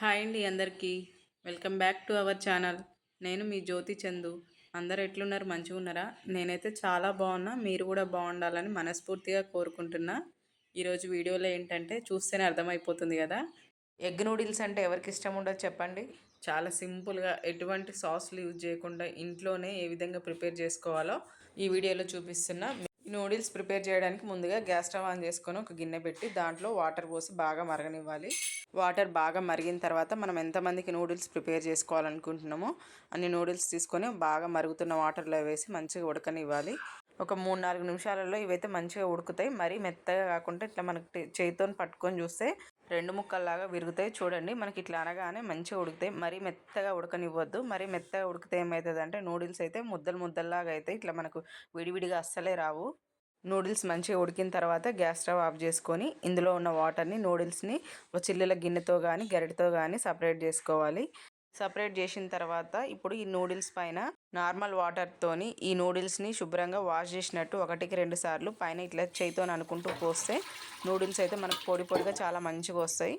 Hi అండి అందరికీ. Welcome back to our channel. నేను మీ జ్యోతి చందు. అందరు ఎట్లున్నారు? మంచిగా ఉన్నారా? నేనైతే చాలా బాగున్నా. మీరు కూడా బాగుండాలని మనస్ఫూర్తిగా కోరుకుంటున్నా. ఈరోజు వీడియోలో ఏంటంటే చూస్తేనే అర్థమైపోతుంది కదా. ఎగ్ నూడిల్స్ అంటే ఎవరికి ఇష్టం ఉండదు చెప్పండి. చాలా సింపుల్గా ఎటువంటి సాస్లు యూజ్ చేయకుండా ఇంట్లోనే ఏ విధంగా ప్రిపేర్ చేసుకోవాలో ఈ వీడియోలో చూపిస్తున్నా. ఈ నూడిల్స్ ప్రిపేర్ చేయడానికి ముందుగా గ్యాస్ స్టవ్ ఆన్ చేసుకొని ఒక గిన్నె పెట్టి దాంట్లో వాటర్ పోసి బాగా మరగనివ్వాలి. వాటర్ బాగా మరిగిన తర్వాత మనం ఎంతమందికి నూడిల్స్ ప్రిపేర్ చేసుకోవాలనుకుంటున్నామో అన్ని నూడిల్స్ తీసుకొని బాగా మరుగుతున్న వాటర్లో వేసి మంచిగా ఉడకనివ్వాలి. ఒక 3-4 నిమిషాలలో ఇవైతే మంచిగా ఉడుకుతాయి. మరీ మెత్తగా కాకుండా ఇట్లా మనకి చేతితో పట్టుకొని చూస్తే 2 ముక్కల్లాగా విరుగుతాయి. చూడండి, మనకి ఇట్లా అనగానే మంచిగా ఉడుకుతాయి. మరీ మెత్తగా ఉడకనివ్వద్దు. మరీ మెత్తగా ఉడికితే ఏమవుతుంది అంటే నూడిల్స్ అయితే ముద్దలు ముద్దల్లాగా అయితే ఇట్లా మనకు విడివిడిగా అస్సలే రావు. నూడిల్స్ మంచిగా ఉడికిన తర్వాత గ్యాస్ స్టవ్ ఆఫ్ చేసుకొని ఇందులో ఉన్న వాటర్ని నూడిల్స్ని ఒక చిల్లుల గిన్నెతో కానీ గరిటతో కానీ సపరేట్ చేసుకోవాలి. సపరేట్ చేసిన తర్వాత ఇప్పుడు ఈ నూడిల్స్ పైన నార్మల్ వాటర్తోని ఈ నూడిల్స్ని శుభ్రంగా వాష్ చేసినట్టు 1-2 సార్లు పైన ఇట్లా చేయితో అనుకుంటూ పోస్తే నూడిల్స్ అయితే మనకు పొడి పొడిగా చాలా మంచిగా వస్తాయి.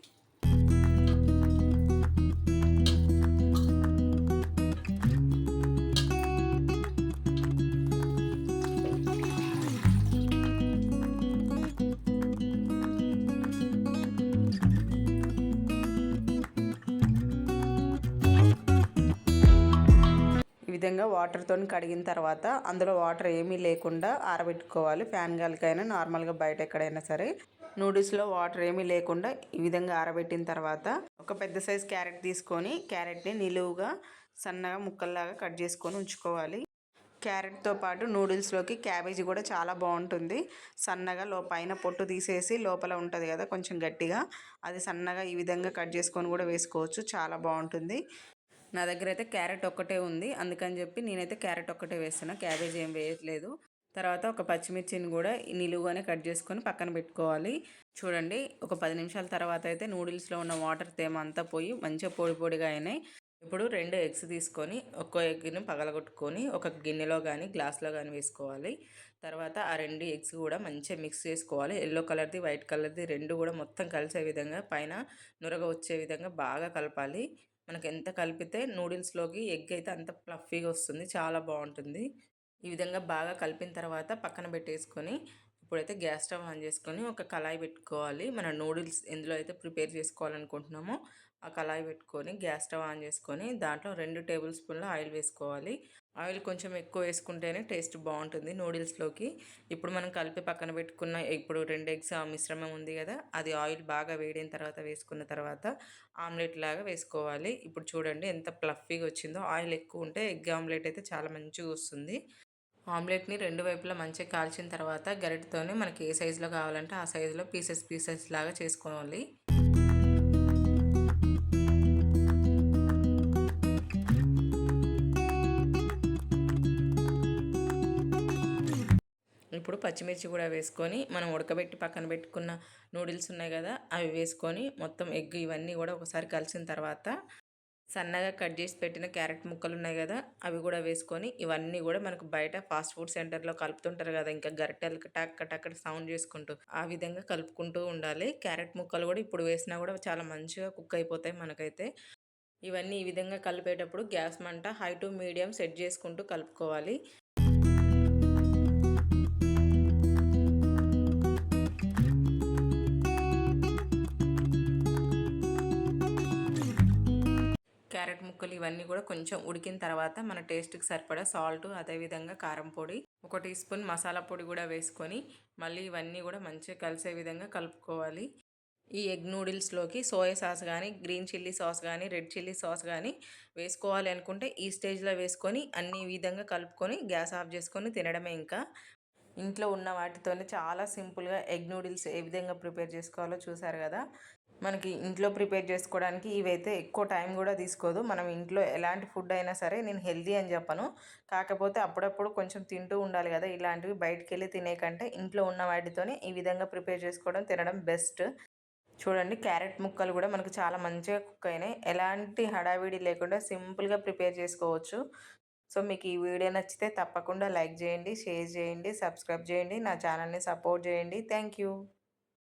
ఈ విధంగా వాటర్తో కడిగిన తర్వాత అందులో వాటర్ ఏమీ లేకుండా ఆరబెట్టుకోవాలి. ఫ్యాన్ గాలికైనా నార్మల్గా బయట ఎక్కడైనా సరే నూడిల్స్లో వాటర్ ఏమీ లేకుండా ఈ విధంగా ఆరబెట్టిన తర్వాత ఒక పెద్ద సైజ్ క్యారెట్ తీసుకొని క్యారెట్ని నిలువుగా సన్నగా ముక్కల్లాగా కట్ చేసుకొని ఉంచుకోవాలి. క్యారెట్తో పాటు నూడిల్స్లోకి క్యాబేజీ కూడా చాలా బాగుంటుంది. సన్నగా పైన పొట్టు తీసేసి లోపల ఉంటుంది కదా కొంచెం గట్టిగా, అది సన్నగా ఈ విధంగా కట్ చేసుకొని కూడా వేసుకోవచ్చు. చాలా బాగుంటుంది. నా దగ్గర అయితే క్యారెట్ ఒక్కటే ఉంది, అందుకని చెప్పి నేనైతే క్యారెట్ ఒక్కటే వేస్తున్నా, క్యాబేజ్ ఏం వేయట్లేదు. తర్వాత ఒక పచ్చిమిర్చిని కూడా నిలువుగానే కట్ చేసుకొని పక్కన పెట్టుకోవాలి. చూడండి, ఒక 10 నిమిషాల తర్వాత అయితే నూడిల్స్లో ఉన్న వాటర్ తేమ అంతా పోయి మంచిగా పొడి పొడిగా అయినాయి. ఇప్పుడు 2 ఎగ్స్ తీసుకొని ఒక్కో ఎగ్ని పగలగొట్టుకొని ఒక గిన్నెలో కానీ గ్లాస్లో కానీ వేసుకోవాలి. తర్వాత ఆ 2 ఎగ్స్ కూడా మంచిగా మిక్స్ చేసుకోవాలి. ఎల్లో కలర్ది వైట్ కలర్ది 2 కూడా మొత్తం కలిసే విధంగా పైన నురగ వచ్చే విధంగా బాగా కలపాలి. మనకు ఎంత కలిపితే నూడిల్స్లోకి ఎగ్ అయితే అంత ఫ్లఫీగా వస్తుంది, చాలా బాగుంటుంది. ఈ విధంగా బాగా కలిపిన తర్వాత పక్కన పెట్టేసుకొని ఇప్పుడైతే గ్యాస్ స్టవ్ ఆన్ చేసుకొని ఒక కళాయి పెట్టుకోవాలి. మన నూడిల్స్ ఎందులో అయితే ప్రిపేర్ చేసుకోవాలనుకుంటున్నామో ఆ కళాయి పెట్టుకొని గ్యాస్ స్టవ్ ఆన్ చేసుకొని దాంట్లో 2 టేబుల్ స్పూన్ల ఆయిల్ వేసుకోవాలి. ఆయిల్ కొంచెం ఎక్కువ వేసుకుంటేనే టేస్ట్ బాగుంటుంది నూడిల్స్లోకి. ఇప్పుడు మనం కలిపి పక్కన పెట్టుకున్న ఇప్పుడు 2 ఎగ్స్ ఆ మిశ్రమం ఉంది కదా, అది ఆయిల్ బాగా వేడిన తర్వాత వేసుకున్న తర్వాత ఆమ్లెట్ లాగా వేసుకోవాలి. ఇప్పుడు చూడండి ఎంత ప్లఫీగా వచ్చిందో. ఆయిల్ ఎక్కువ ఉంటే ఎగ్ ఆమ్లెట్ అయితే చాలా మంచిగా వస్తుంది. ఆమ్లెట్ని 2 వైపులా మంచిగా కాల్చిన తర్వాత గరిటతోనే మనకి ఏ సైజులో కావాలంటే ఆ సైజులో పీసెస్ లాగా చేసుకోవాలి. ఇప్పుడు పచ్చిమిర్చి కూడా వేసుకొని మనం ఉడకబెట్టి పక్కన పెట్టుకున్న నూడిల్స్ ఉన్నాయి కదా అవి వేసుకొని మొత్తం ఎగ్ ఇవన్నీ కూడా ఒకసారి కలిసిన తర్వాత సన్నగా కట్ చేసి పెట్టిన క్యారెట్ ముక్కలు ఉన్నాయి కదా అవి కూడా వేసుకొని ఇవన్నీ కూడా మనకు బయట ఫాస్ట్ ఫుడ్ సెంటర్లో కలుపుతుంటారు కదా, ఇంకా గరిటెలు టక్ టక్ సౌండ్ చేసుకుంటూ ఆ విధంగా కలుపుకుంటూ ఉండాలి. క్యారెట్ ముక్కలు కూడా ఇప్పుడు వేసినా కూడా చాలా మంచిగా కుక్ అయిపోతాయి మనకైతే. ఇవన్నీ ఈ విధంగా కలిపేటప్పుడు గ్యాస్ మంట హై టు మీడియం సెట్ చేసుకుంటూ కలుపుకోవాలి. క్యారెట్ ముక్కలు ఇవన్నీ కూడా కొంచెం ఉడికిన తర్వాత మన టేస్ట్కి సరిపడా సాల్ట్, అదేవిధంగా కారం పొడి, 1 టీ స్పూన్ మసాలా పొడి కూడా వేసుకొని మళ్ళీ ఇవన్నీ కూడా మంచిగా కలిసే విధంగా కలుపుకోవాలి. ఈ ఎగ్ నూడిల్స్లోకి సోయా సాస్ కానీ, గ్రీన్ చిల్లీ సాస్ కానీ, రెడ్ చిల్లీ సాస్ కానీ వేసుకోవాలి అనుకుంటే ఈ స్టేజ్లో వేసుకొని అన్ని విధంగా కలుపుకొని గ్యాస్ ఆఫ్ చేసుకొని తినడమే. ఇంకా ఇంట్లో ఉన్న వాటితోనే చాలా సింపుల్గా ఎగ్ నూడిల్స్ ఏ విధంగా ప్రిపేర్ చేసుకోవాలో చూసారు కదా. మనకి ఇంట్లో ప్రిపేర్ చేసుకోవడానికి ఇవైతే ఎక్కువ టైం కూడా తీసుకోదు. మనం ఇంట్లో ఎలాంటి ఫుడ్ అయినా సరే, నేను హెల్దీ అని చెప్పను, కాకపోతే అప్పుడప్పుడు కొంచెం తింటూ ఉండాలి కదా, ఇలాంటివి బయటికి వెళ్ళి తినే కంటే ఇంట్లో ఉన్న వాటితోనే ఈ విధంగా ప్రిపేర్ చేసుకోవడం తినడం బెస్ట్. చూడండి, క్యారెట్ ముక్కలు కూడా మనకు చాలా మంచిగా కుక్ అయినాయి. ఎలాంటి హడావిడి లేకుండా సింపుల్గా ప్రిపేర్ చేసుకోవచ్చు. సో మీకు ఈ వీడియో నచ్చితే తప్పకుండా లైక్ చేయండి, షేర్ చేయండి, సబ్స్క్రైబ్ చేయండి, నా ఛానల్ని సపోర్ట్ చేయండి. Thank you.